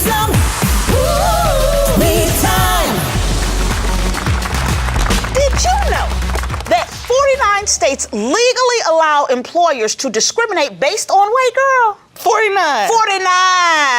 some me time. Did you know that 49 states legally allow employers to discriminate based on weight, girl? 49. 49.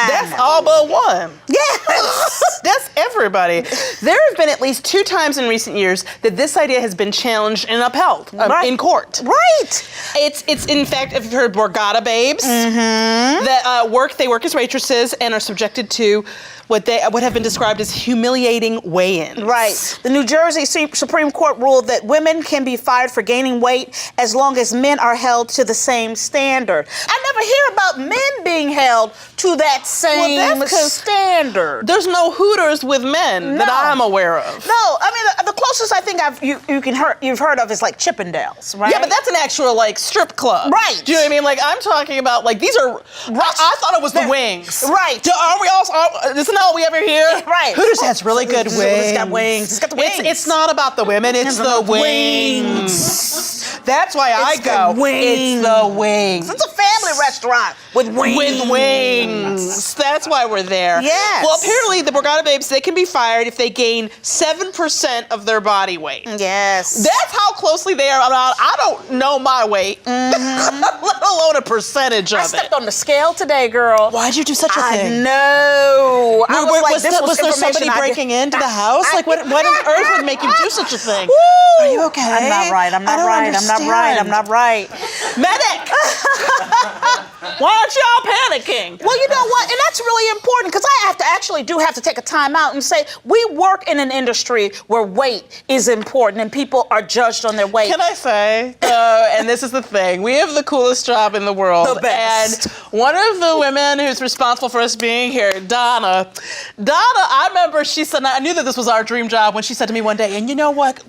That's all but one. Yes. That's everybody. There have been at least 2 times in recent years that this idea has been challenged and upheld in court. Right. It's in fact, if you've heard Borgata babes, that they work as waitresses and are subjected to what have been described as humiliating weigh-ins. Right. The New Jersey Supreme Court ruled that women can be fired for gaining weight as long as men are held to the same standard. I never hear about men being held to that same standard. There's no Hooters with men that I'm aware of. No, I mean the closest I think you've heard of is like Chippendales, right? Yeah, but that's an actual like strip club. Right. Do you know what I mean? Like I'm talking about like these are. I thought it was the wings. Right. Are we all? Isn't all we ever hear? Right. Hooters has really good wings. It's got wings. It's got the wings. It's not about the women. It's the wings. That's why I go. It's the wings. It's a family restaurant with wings. With wings. That's why we're there. Yes. Well, apparently the Borgata babes, they can be fired if they gain 7% of their body weight. Yes. That's how closely they are. I don't know my weight, let alone a percentage of it. I stepped on the scale today, girl. Why'd you do such a thing? I know. Was there somebody breaking into the house? Like, what on earth would make you do such a thing? Woo! Are you okay? I'm not right. I'm not right. Medic! Why aren't y'all panicking? Well, you know what? And that's really important because I have to take a time out and say we work in an industry where weight is important and people are judged on their weight. Can I say, and this is the thing, we have the coolest job in the world. The best. And one of the women who's responsible for us being here, Donna, I remember she said, I knew that this was our dream job when she said to me one day, and you know what,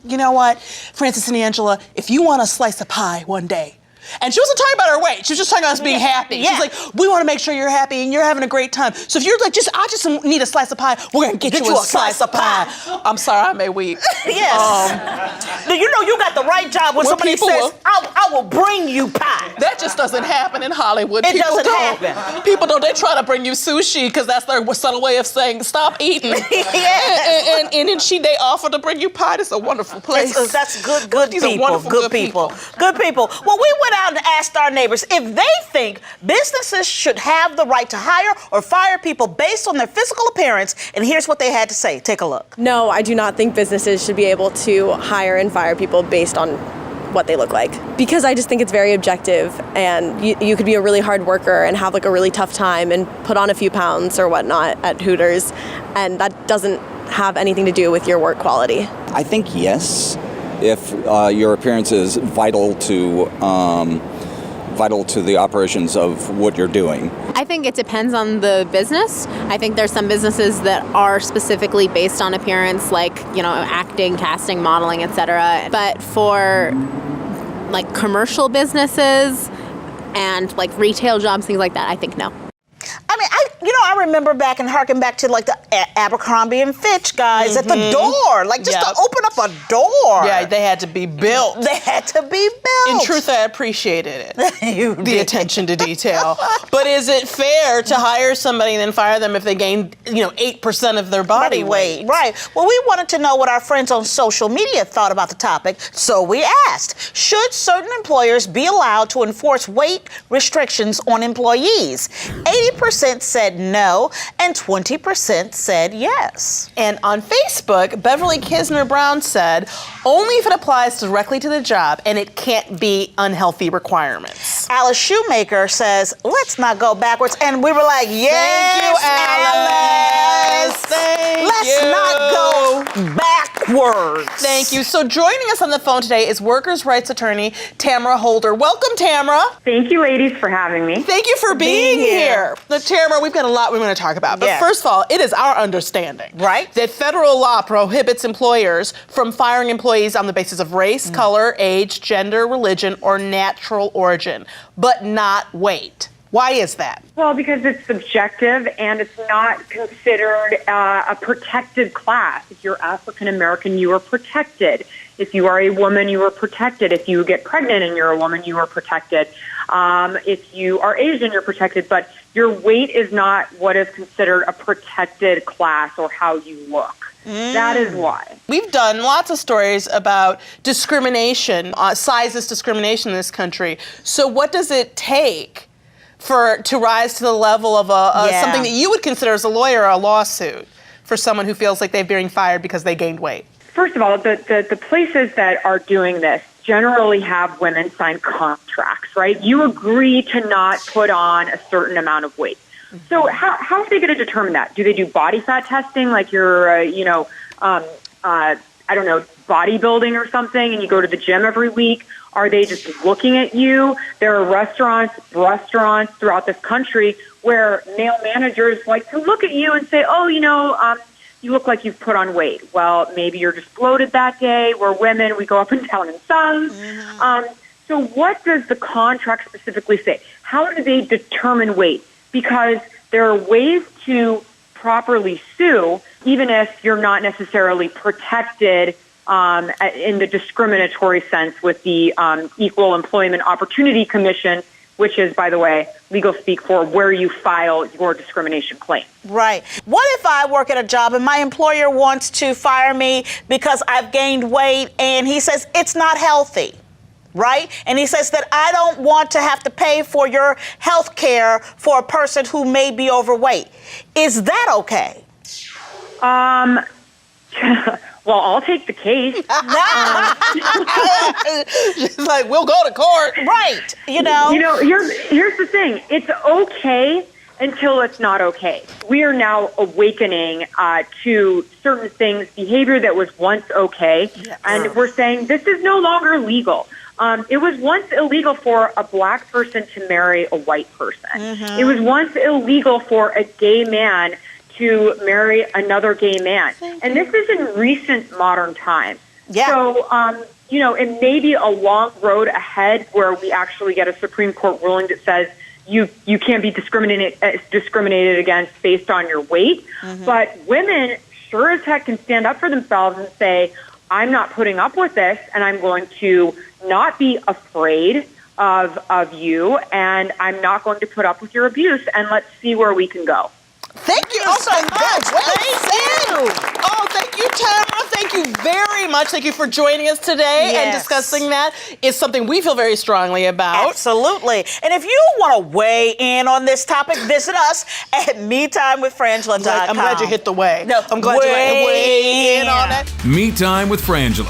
Francis and Angela, if you want a slice of pie one day, and she wasn't talking about her weight. She was just talking about us being happy. Yeah. She's like, we want to make sure you're happy and you're having a great time. So if you're like, I just need a slice of pie, we're going to get you a slice of pie. I'm sorry, I may weep. Yes. You know you got the right job when somebody says, I will bring you pie. That just doesn't happen in Hollywood. It doesn't happen. People don't. They try to bring you sushi because that's their subtle way of saying, stop eating. Yes. And then they offer to bring you pie. It's a wonderful place. That's good These people. Are wonderful, good people. Good people. Well, we went out and asked our neighbors if they think businesses should have the right to hire or fire people based on their physical appearance, and here's what they had to say. Take a look. No, I do not think businesses should be able to hire and fire people based on what they look like. Because I just think it's very objective, and you could be a really hard worker and have like a really tough time and put on a few pounds or whatnot at Hooters, and that doesn't have anything to do with your work quality. I think yes, if your appearance is vital to the operations of what you're doing. I think it depends on the business. I think there's some businesses that are specifically based on appearance, like, acting, casting, modeling, etc. But for like commercial businesses and like retail jobs, things like that, I think no. I mean, I remember back and harken back to like the Abercrombie and Fitch guys at the door, like just to open up a door. Yeah, they had to be built. They had to be built. In truth, I appreciated it. The attention to detail. But is it fair to hire somebody and then fire them if they gain, 8% of their body weight? Right. Well, we wanted to know what our friends on social media thought about the topic, so we asked, should certain employers be allowed to enforce weight restrictions on employees? 80% said no, and 20% said yes. And on Facebook, Beverly Kisner Brown said, only if it applies directly to the job and it can't be unhealthy requirements. Alice Shoemaker says, let's not go backwards. And we were like, yes, Thank you, Alice. Let's not go backwards. Thank you. So joining us on the phone today is workers' rights attorney Tamara Holder. Welcome, Tamara. Thank you, ladies, for having me. Thank you for being here. Now, Tamara, we've got a lot we want to talk about. But first of all, it is our understanding, right, that federal law prohibits employers from firing employees on the basis of race, color, age, gender, religion, or natural origin, but not weight. Why is that? Well, because it's subjective and it's not considered a protected class. If you're African American, you are protected. If you are a woman, you are protected. If you get pregnant and you're a woman, you are protected. If you are Asian, you're protected. But your weight is not what is considered a protected class or how you look. That is why. We've done lots of stories about discrimination, sizist discrimination in this country. So what does it take to rise to the level of something that you would consider as a lawyer a lawsuit for someone who feels like they're being fired because they gained weight? First of all, the places that are doing this generally have women sign contracts, right? You agree to not put on a certain amount of weight. So how are they going to determine that? Do they do body fat testing like you're, I don't know, bodybuilding or something, and you go to the gym every week? Are they just looking at you? There are restaurants throughout this country where male managers like to look at you and say, oh, you look like you've put on weight. Well, maybe you're just bloated that day. We're women. We go up and down in size. So what does the contract specifically say? How do they determine weight? Because there are ways to properly sue, even if you're not necessarily protected in the discriminatory sense with the Equal Employment Opportunity Commission, which is, by the way, legal speak for where you file your discrimination claim. Right. What if I work at a job and my employer wants to fire me because I've gained weight and he says it's not healthy? Right? And he says that I don't want to have to pay for your health care for a person who may be overweight. Is that okay? Well, I'll take the case. She's like, we'll go to court. Right. Here's the thing. It's okay until it's not okay. We are now awakening to certain things, behavior that was once okay, and we're saying this is no longer legal. It was once illegal for a black person to marry a white person. It was once illegal for a gay man to marry another gay man. And this is in recent modern times. Yeah. So, it may be a long road ahead where we actually get a Supreme Court ruling that says you can't be discriminated against based on your weight. But women sure as heck can stand up for themselves and say, I'm not putting up with this, and I'm going to not be afraid of you, and I'm not going to put up with your abuse, and let's see where we can go. Thank you so much. Thank you. Oh, thank you, Tamara. Thank you very much. Thank you for joining us today and discussing that. It's something we feel very strongly about. Absolutely. And if you want to weigh in on this topic, visit us at metimewithfrangela.com. I'm glad you hit the way. No, I'm glad you weigh in on it. Me Time with Frangela.